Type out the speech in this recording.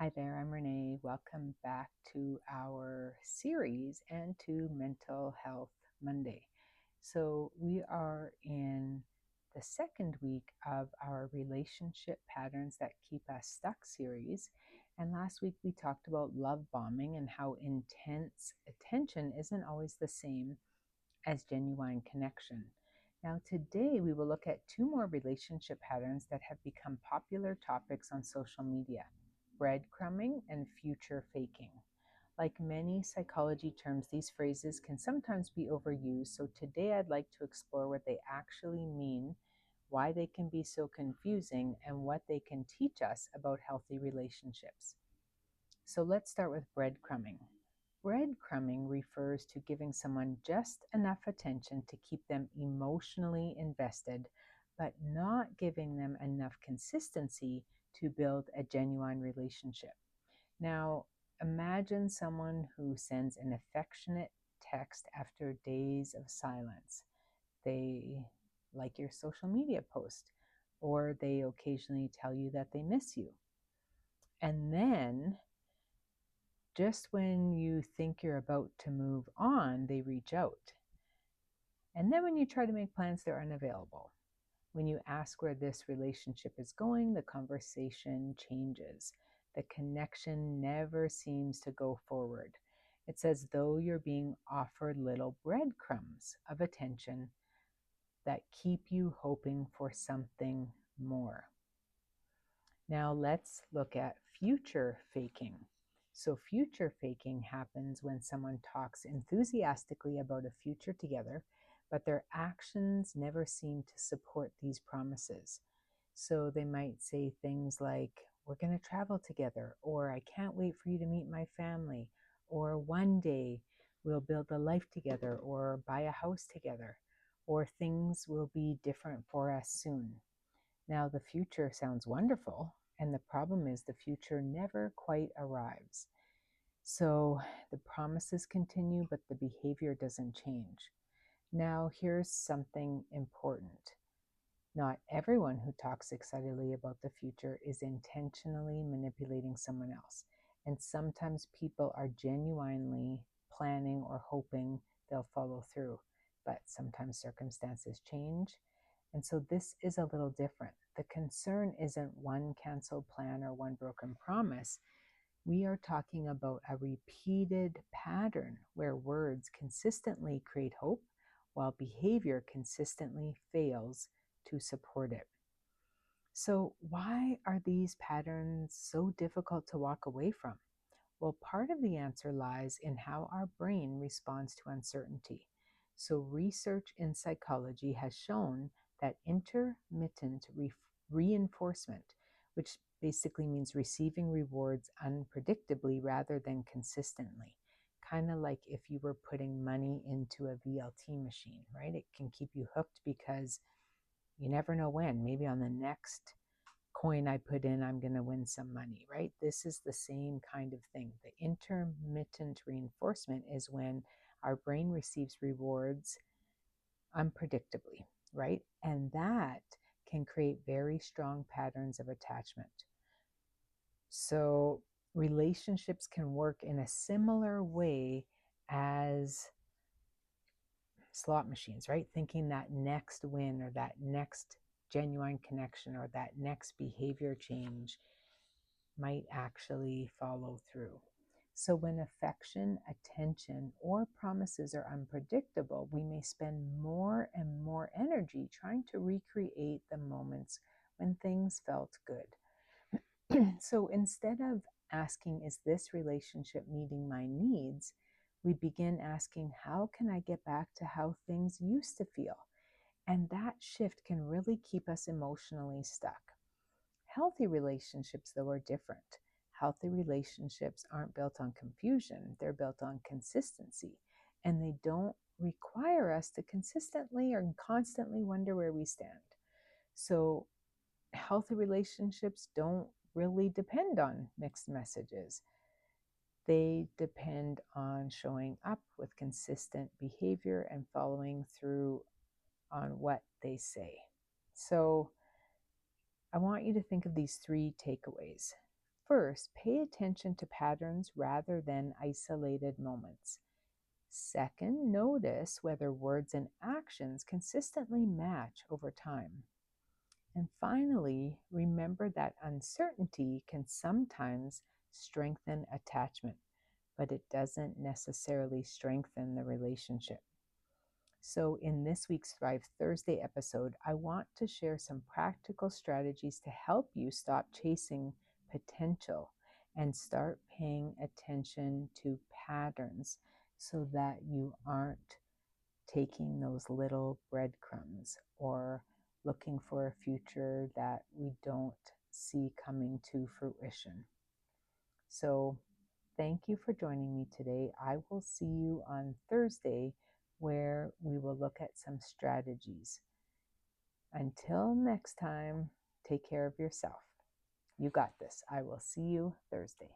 Hi there, I'm Renee. Welcome back to our series and to Mental Health Monday. So, we are in the second week of our Relationship Patterns That Keep Us Stuck series. And last week we talked about love bombing and how intense attention isn't always the same as genuine connection. Now, today we will look at two more relationship patterns that have become popular topics on social media: breadcrumbing and future faking. Like many psychology terms, these phrases can sometimes be overused, so today I'd like to explore what they actually mean, why they can be so confusing, and what they can teach us about healthy relationships. So let's start with breadcrumbing. Breadcrumbing refers to giving someone just enough attention to keep them emotionally invested, but not giving them enough consistency to build a genuine relationship. Now, imagine someone who sends an affectionate text after days of silence. They like your social media post, or they occasionally tell you that they miss you. And then just when you think you're about to move on, they reach out. And then when you try to make plans, they're unavailable. When you ask where this relationship is going, the conversation changes. The connection never seems to go forward. It's as though you're being offered little breadcrumbs of attention that keep you hoping for something more. Now let's look at future faking. So, future faking happens when someone talks enthusiastically about a future together, but their actions never seem to support these promises. So, they might say things like, "We're going to travel together," or "I can't wait for you to meet my family," or "One day we'll build a life together," or "buy a house together," or "Things will be different for us soon." Now, the future sounds wonderful, and the problem is the future never quite arrives. So the promises continue, but the behavior doesn't change. Now, here's something important. Not everyone who talks excitedly about the future is intentionally manipulating someone else. And sometimes people are genuinely planning or hoping they'll follow through. But sometimes circumstances change. And so this is a little different. The concern isn't one canceled plan or one broken promise. We are talking about a repeated pattern where words consistently create hope while behavior consistently fails to support it. So, why are these patterns so difficult to walk away from? Well, part of the answer lies in how our brain responds to uncertainty. So, research in psychology has shown that intermittent reinforcement, which basically means receiving rewards unpredictably rather than consistently, kind of like if you were putting money into a VLT machine, right? It can keep you hooked because you never know when. Maybe on the next coin I put in, I'm going to win some money, right? This is the same kind of thing. The intermittent reinforcement is when our brain receives rewards unpredictably, right? And that can create very strong patterns of attachment. So, relationships can work in a similar way as slot machines, right? Thinking that next win or that next genuine connection or that next behavior change might actually follow through. So, when affection, attention, or promises are unpredictable, we may spend more and more energy trying to recreate the moments when things felt good. So, instead of asking, "Is this relationship meeting my needs?" we begin asking, "How can I get back to how things used to feel?" And that shift can really keep us emotionally stuck. Healthy relationships, though, are different. Healthy relationships aren't built on confusion, they're built on consistency. And they don't require us to consistently or constantly wonder where we stand. So, healthy relationships don't really depend on mixed messages. They depend on showing up with consistent behavior and following through on what they say. So, I want you to think of these three takeaways. First, pay attention to patterns rather than isolated moments. Second, notice whether words and actions consistently match over time. And finally, remember that uncertainty can sometimes strengthen attachment, but it doesn't necessarily strengthen the relationship. So, in this week's Thrive Thursday episode, I want to share some practical strategies to help you stop chasing potential and start paying attention to patterns so that you aren't taking those little breadcrumbs or looking for a future that we don't see coming to fruition. So, thank you for joining me today. I will see you on Thursday where we will look at some strategies. Until next time, take care of yourself. You got this. I will see you Thursday.